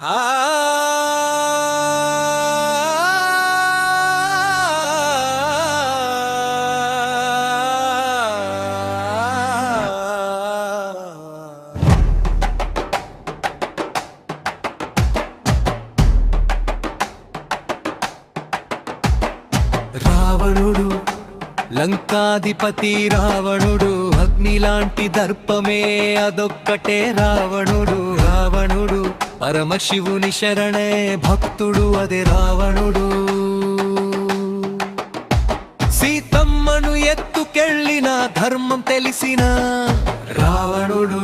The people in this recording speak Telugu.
ఆ రావణుడు లంకాధిపతి రావణుడు అగ్నిలాంటి దర్పమే అదొక్కటే రావణుడు పరమశివుని శరణే భక్తుడు అదే రావణుడు సీతమ్మను ఎత్తుకెళ్ళిన ధర్మం తెలిసిన రావణుడు